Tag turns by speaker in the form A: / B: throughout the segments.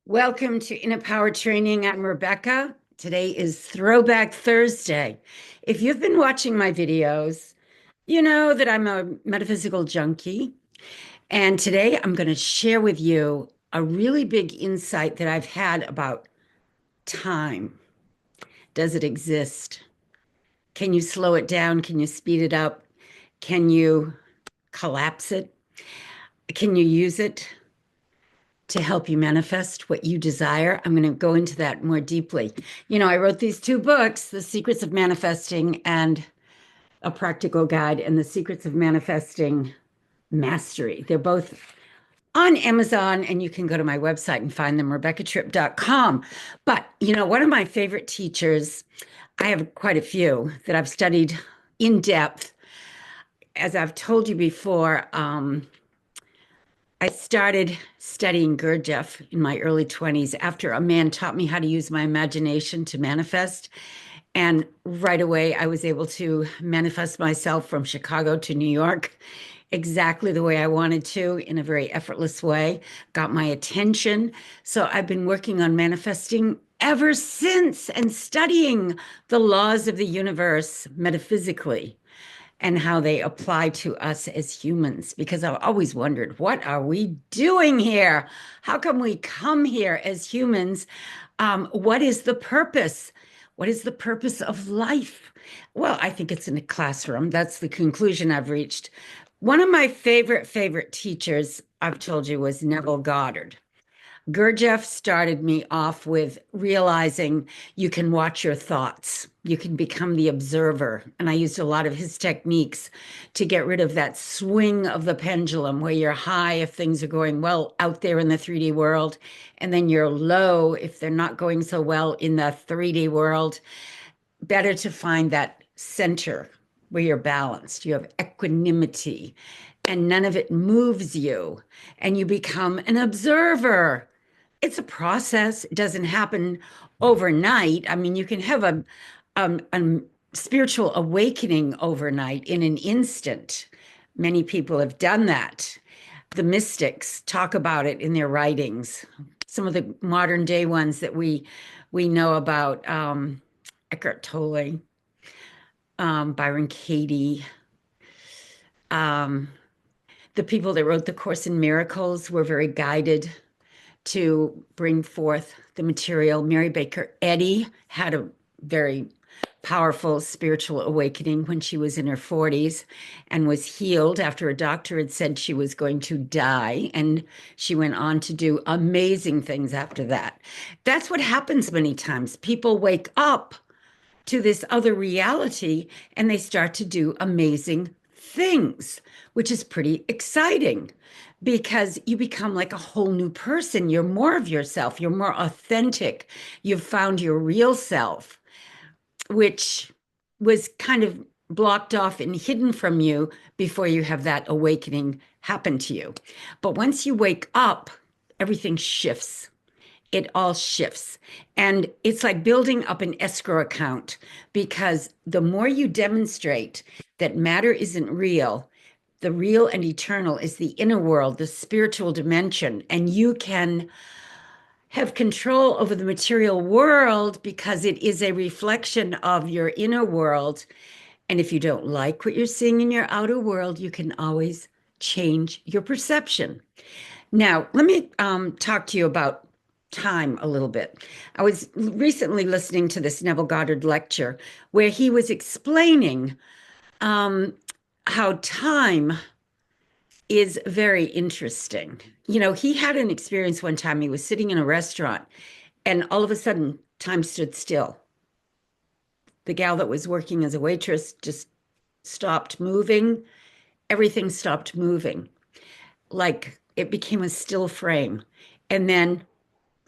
A: Welcome to Inner Power Training. I'm Rebecca. Today is Throwback Thursday. If you've been watching my videos, you know that I'm a metaphysical junkie. And today I'm going to share with you a really big insight that I've had about time. Does it exist? Can you slow it down? Can you speed it up? Can you collapse it? Can you use it to help you manifest what you desire? I'm going to go into that more deeply. I wrote these two books, The Secrets of Manifesting and A Practical Guide, and The Secrets of Manifesting Mastery. They're both on Amazon, and you can go to my website and find them, rebeccatripp.com. But, one of my favorite teachers, I have quite a few that I've studied in depth. As I've told you before, I started studying Gurdjieff in my early 20s after a man taught me how to use my imagination to manifest. And right away, I was able to manifest myself from Chicago to New York exactly the way I wanted to in a very effortless way, got my attention. So I've been working on manifesting ever since and studying the laws of the universe metaphysically and how they apply to us as humans. Because I've always wondered, what are we doing here? How come we come here as humans? What is the purpose? What is the purpose of life? Well, I think it's in a classroom. That's the conclusion I've reached. One of my favorite teachers, I've told you, was Neville Goddard. Gurdjieff started me off with realizing you can watch your thoughts. You can become the observer. And I used a lot of his techniques to get rid of that swing of the pendulum where you're high if things are going well out there in the 3D world, and then you're low if they're not going so well in the 3D world. Better to find that center where you're balanced. You have equanimity and none of it moves you, and you become an observer. It's a process. It doesn't happen overnight. I mean, you can have a spiritual awakening overnight in an instant. Many people have done that. The mystics talk about it in their writings. Some of the modern day ones that we know about, Eckhart Tolle, Byron Katie, um, the people that wrote the Course in Miracles were very guided to bring forth the material. Mary Baker Eddy had a very powerful spiritual awakening when she was in her 40s and was healed after a doctor had said she was going to die. And she went on to do amazing things after that. That's what happens many times. People wake up to this other reality and they start to do amazing things, which is pretty exciting because you become like a whole new person. You're more of yourself, you're more authentic. You've found your real self, which was kind of blocked off and hidden from you before you have that awakening happen to you. But once you wake up, everything shifts. It all shifts. And it's like building up an escrow account because the more you demonstrate that matter isn't real, the real and eternal is the inner world, the spiritual dimension, and you can have control over the material world because it is a reflection of your inner world. And if you don't like what you're seeing in your outer world, you can always change your perception. Now, let me talk to you about time a little bit. I was recently listening to this Neville Goddard lecture where he was explaining how time is very interesting. He had an experience one time. He was sitting in a restaurant and all of a sudden time stood still. The gal that was working as a waitress just stopped moving. Everything stopped moving. Like it became a still frame. And then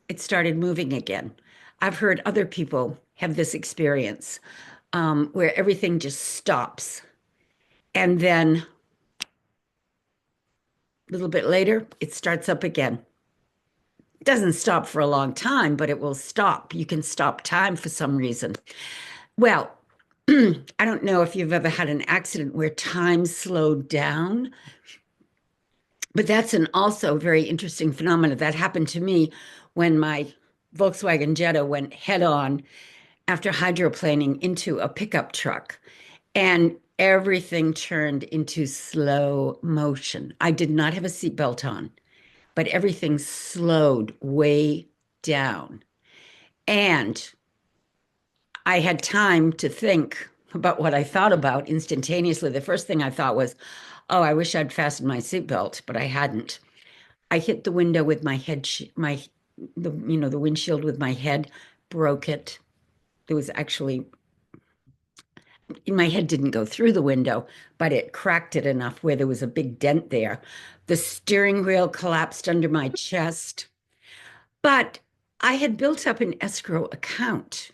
A: it started moving again. I've heard other people have this experience where everything just stops. And then a little bit later, it starts up again. It doesn't stop for a long time, but it will stop. You can stop time for some reason. Well, I don't know if you've ever had an accident where time slowed down, But that's an also very interesting phenomenon that happened to me when my Volkswagen Jetta went head on after hydroplaning into a pickup truck, and everything turned into slow motion. I did not have a seatbelt on, but everything slowed way down. And I had time to think about what I thought about instantaneously. The first thing I thought was, oh, I wish I'd fastened my seatbelt, but I hadn't. I hit the window with my head, the windshield with my head, broke it. There was actually, my head didn't go through the window, but it cracked it enough where there was a big dent there. The steering wheel collapsed under my chest. But I had built up an escrow account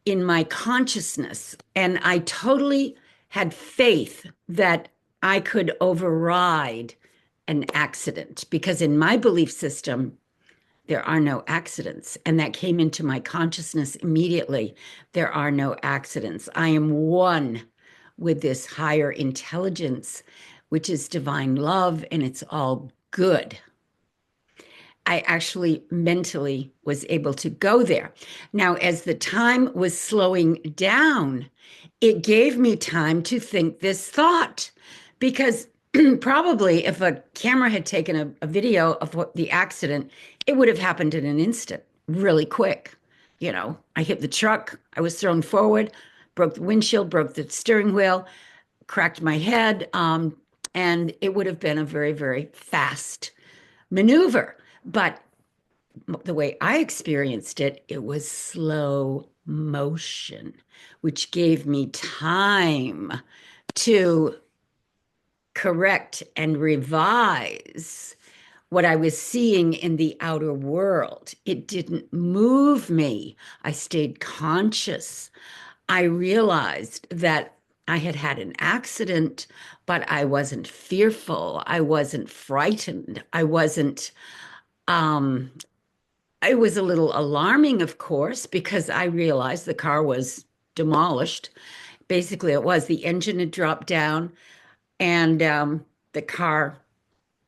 A: in my consciousness, and I totally had faith that I could override an accident because in my belief system, there are no accidents. And that came into my consciousness immediately. There are no accidents. I am one with this higher intelligence, which is divine love, and it's all good. I actually mentally was able to go there. Now, as the time was slowing down, it gave me time to think this thought because probably if a camera had taken a video of what the accident, it would have happened in an instant, really quick. I hit the truck, I was thrown forward, broke the windshield, broke the steering wheel, cracked my head, and it would have been a very, very fast maneuver. But the way I experienced it, it was slow motion, which gave me time to correct and revise what I was seeing in the outer world. It didn't move me. I stayed conscious. I realized that I had had an accident, but I wasn't fearful. I wasn't frightened. Um, it was a little alarming, of course, because I realized the car was demolished. Basically, it was the engine had dropped down, and the car,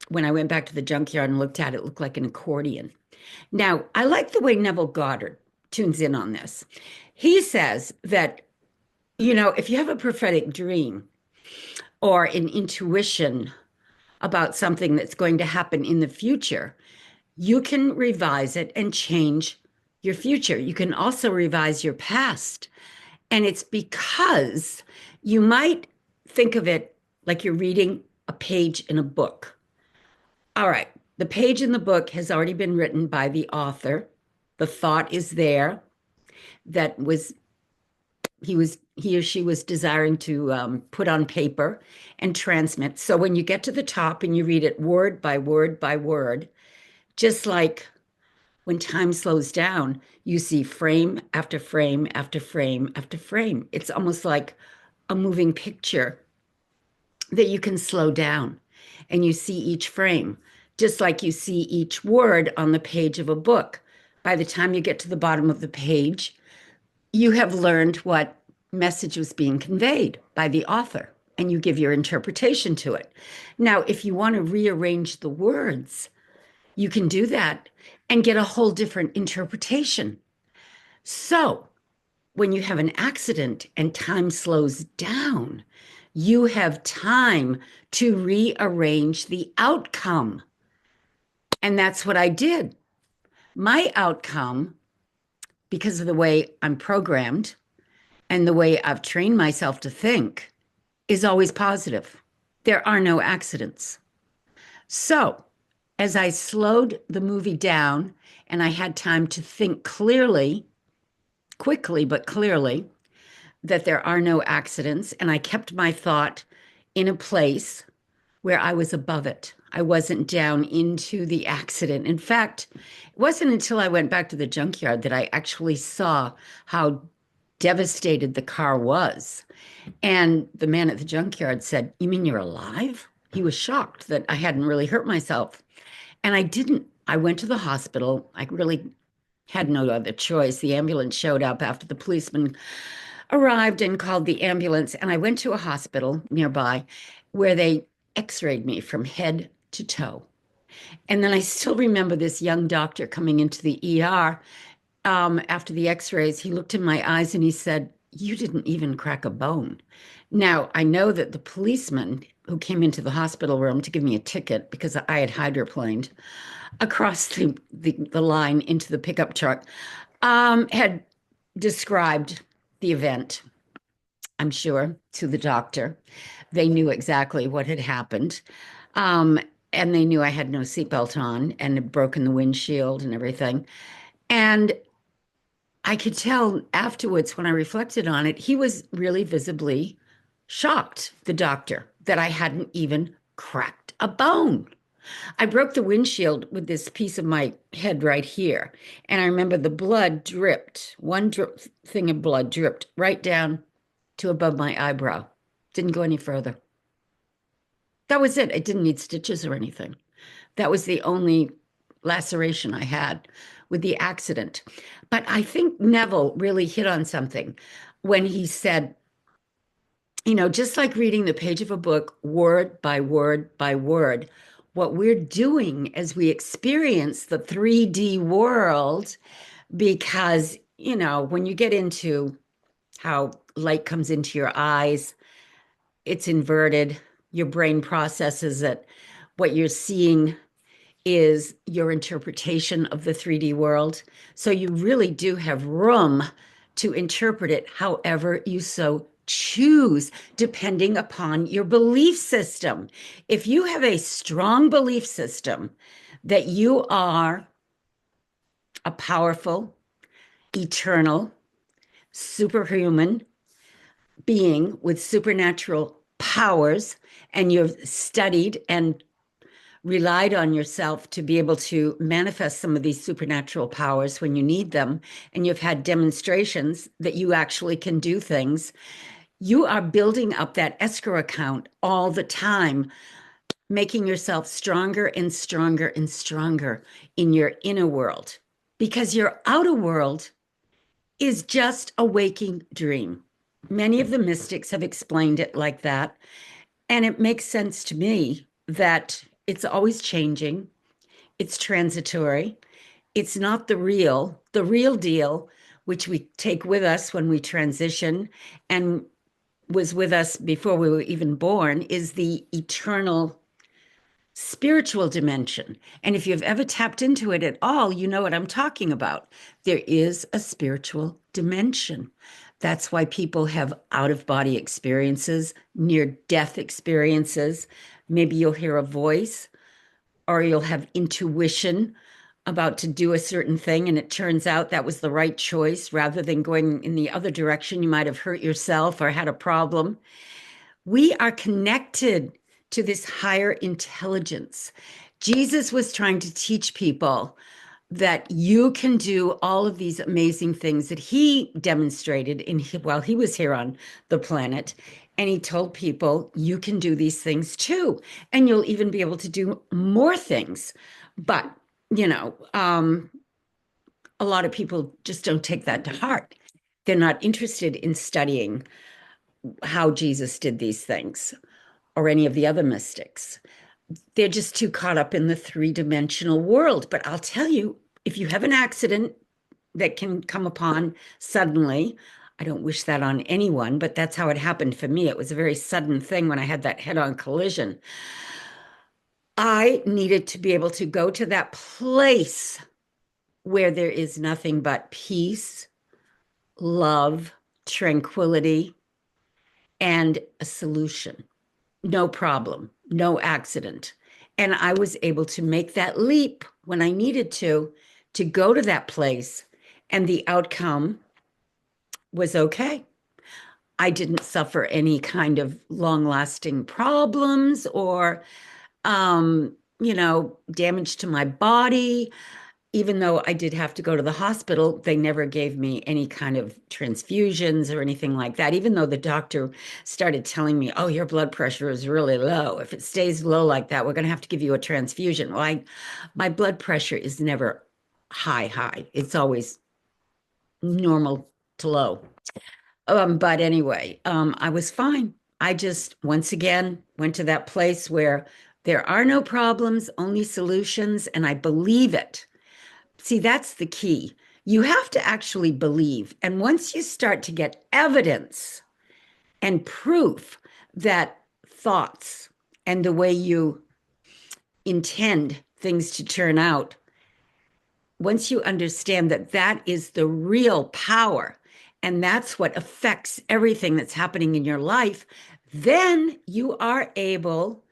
A: when I went back to the junkyard and looked at it, looked like an accordion. Now, I like the way Neville Goddard tunes in on this. He says that, if you have a prophetic dream or an intuition about something that's going to happen in the future, you can revise it and change your future. You can also revise your past. And it's because you might think of it like you're reading a page in a book. All right, the page in the book has already been written by the author. The thought is there that he or she was desiring to put on paper and transmit. So when you get to the top and you read it word by word by word, just like when time slows down, you see frame after frame after frame after frame. It's almost like a moving picture that you can slow down and you see each frame, just like you see each word on the page of a book. By the time you get to the bottom of the page, you have learned what message was being conveyed by the author and you give your interpretation to it. Now, if you want to rearrange the words, you can do that and get a whole different interpretation. So, when you have an accident and time slows down, you have time to rearrange the outcome. And that's what I did. My outcome, because of the way I'm programmed and the way I've trained myself to think, is always positive. There are no accidents. So, as I slowed the movie down and I had time to think clearly, quickly, but clearly, that there are no accidents, and I kept my thought in a place where I was above it. I wasn't down into the accident. In fact, it wasn't until I went back to the junkyard that I actually saw how devastated the car was. And the man at the junkyard said, "You mean you're alive?" He was shocked that I hadn't really hurt myself. And I didn't. I went to the hospital. I really had no other choice. The ambulance showed up after the policeman arrived and called the ambulance. And I went to a hospital nearby where they x-rayed me from head to toe. And then I still remember this young doctor coming into the ER after the x-rays. He looked in my eyes and he said, "You didn't even crack a bone." Now, I know that the policeman who came into the hospital room to give me a ticket because I had hydroplaned across the line into the pickup truck had described the event, I'm sure, to the doctor. They knew exactly what had happened. Um, and they knew I had no seatbelt on and had broken the windshield and everything. And I could tell afterwards when I reflected on it, he was really visibly shocked, the doctor, that I hadn't even cracked a bone. I broke the windshield with this piece of my head right here. And I remember the blood dripped, one thing of blood dripped right down to above my eyebrow. Didn't go any further. That was it. It didn't need stitches or anything. That was the only laceration I had with the accident. But I think Neville really hit on something when he said, just like reading the page of a book, word by word by word, what we're doing as we experience the 3D world, because, when you get into how light comes into your eyes, it's inverted. Your brain processes it. What you're seeing is your interpretation of the 3D world. So you really do have room to interpret it however you so choose, depending upon your belief system. If you have a strong belief system that you are a powerful, eternal, superhuman being with supernatural powers, and you've studied and relied on yourself to be able to manifest some of these supernatural powers when you need them, and you've had demonstrations that you actually can do things, you are building up that escrow account all the time, making yourself stronger and stronger and stronger in your inner world, because your outer world is just a waking dream. Many of the mystics have explained it like that. And it makes sense to me that it's always changing, it's transitory, it's not the real deal, which we take with us when we transition and was with us before we were even born, is the eternal spiritual dimension. And if you've ever tapped into it at all, you know what I'm talking about. There is a spiritual dimension. That's why people have out of body experiences, near death experiences. Maybe you'll hear a voice or you'll have intuition about to do a certain thing, and it turns out that was the right choice rather than going in the other direction. You might have hurt yourself or had a problem. We are connected to this higher intelligence. Jesus was trying to teach people that you can do all of these amazing things that he demonstrated while he was here on the planet. And he told people, you can do these things too. And you'll even be able to do more things. But, a lot of people just don't take that to heart. They're not interested in studying how Jesus did these things or any of the other mystics. They're just too caught up in the three-dimensional world. But I'll tell you, if you have an accident that can come upon suddenly, I don't wish that on anyone, but that's how it happened for me. It was a very sudden thing when I had that head-on collision. I needed to be able to go to that place where there is nothing but peace, love, tranquility, and a solution. No problem, no accident. And I was able to make that leap when I needed to go to that place. And the outcome was okay. I didn't suffer any kind of long lasting problems or, damage to my body. Even though I did have to go to the hospital, they never gave me any kind of transfusions or anything like that. Even though the doctor started telling me, oh, your blood pressure is really low. If it stays low like that, we're going to have to give you a transfusion. Well, my blood pressure is never high. It's always normal to low. But anyway, I was fine. I just once again went to that place where There are no problems, only solutions, and I believe it. See, that's the key. You have to actually believe. And once you start to get evidence and proof that thoughts and the way you intend things to turn out, once you understand that that is the real power and that's what affects everything that's happening in your life, then you are able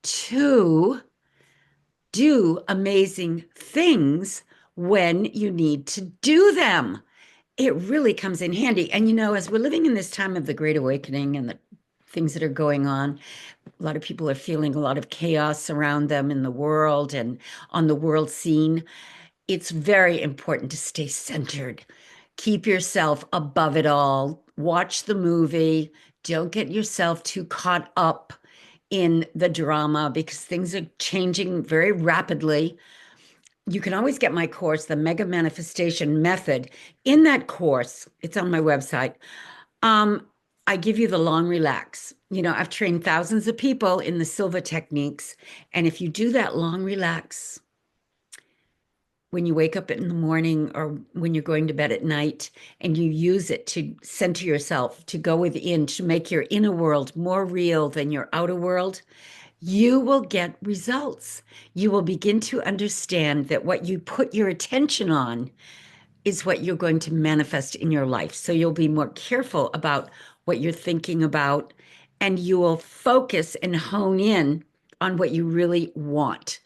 A: to do amazing things when you need to do them. It really comes in handy. And as we're living in this time of the Great Awakening and the things that are going on, a lot of people are feeling a lot of chaos around them in the world and on the world scene. It's very important to stay centered. Keep yourself above it all. Watch the movie. Don't get yourself too caught up in the drama because things are changing very rapidly. You can always get my course, the Mega Manifestation Method. In that course, it's on my website. Um, I give you the long relax. I've trained thousands of people in the Silva techniques. And if you do that long relax, when you wake up in the morning or when you're going to bed at night and you use it to center yourself, to go within, to make your inner world more real than your outer world, you will get results. You will begin to understand that what you put your attention on is what you're going to manifest in your life. So you'll be more careful about what you're thinking about, and you will focus and hone in on what you really want.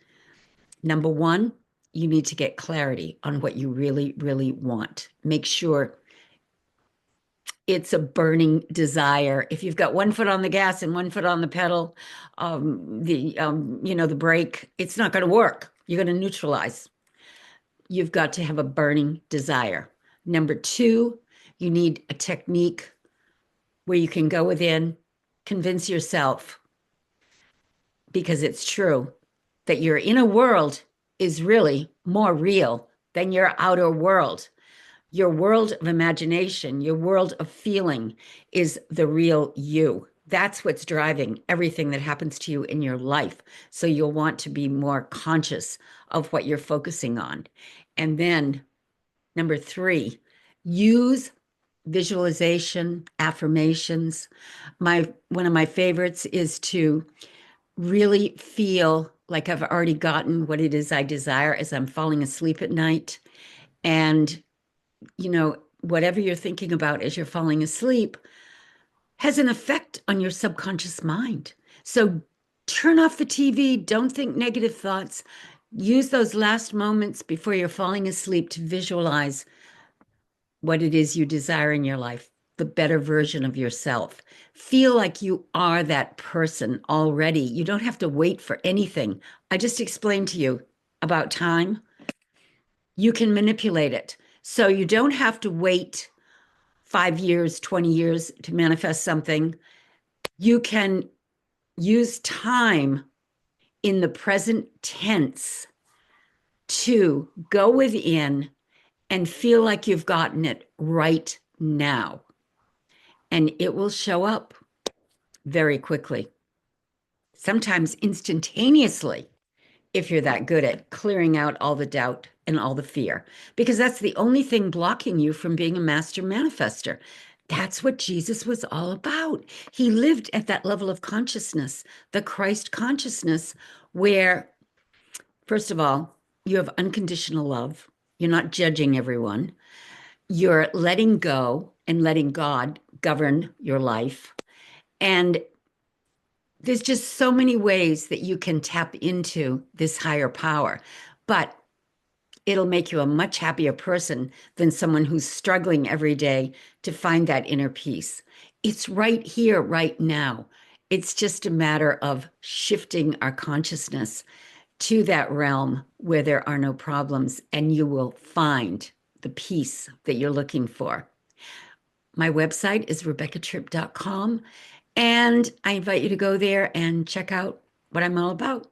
A: Number one, you need to get clarity on what you really, really want. Make sure it's a burning desire. If you've got one foot on the gas and one foot on the pedal, the brake, it's not going to work. You're going to neutralize. You've got to have a burning desire. Number two, you need a technique where you can go within, convince yourself, because it's true, that your inner world is really more real than your outer world. Your world of imagination, your world of feeling is the real you. That's what's driving everything that happens to you in your life. So you'll want to be more conscious of what you're focusing on. And then number three, use visualization, affirmations. One of my favorites is to really feel like I've already gotten what it is I desire as I'm falling asleep at night. And whatever you're thinking about as you're falling asleep has an effect on your subconscious mind. So turn off the TV, don't think negative thoughts. Use those last moments before you're falling asleep to visualize what it is you desire in your life, the better version of yourself. Feel like you are that person already. You don't have to wait for anything. I just explained to you about time. You can manipulate it. So you don't have to wait 5 years, 20 years to manifest something. You can use time in the present tense to go within and feel like you've gotten it right now. And it will show up very quickly, sometimes instantaneously, if you're that good at clearing out all the doubt and all the fear, because that's the only thing blocking you from being a master manifester. That's what Jesus was all about. He lived at that level of consciousness, the Christ consciousness, where, first of all, you have unconditional love. You're not judging everyone. You're letting go and letting God govern your life. And there's just so many ways that you can tap into this higher power, but it'll make you a much happier person than someone who's struggling every day to find that inner peace. It's right here, right now. It's just a matter of shifting our consciousness to that realm where there are no problems, and you will find the peace that you're looking for. My website is rebeccatripp.com, and I invite you to go there and check out what I'm all about.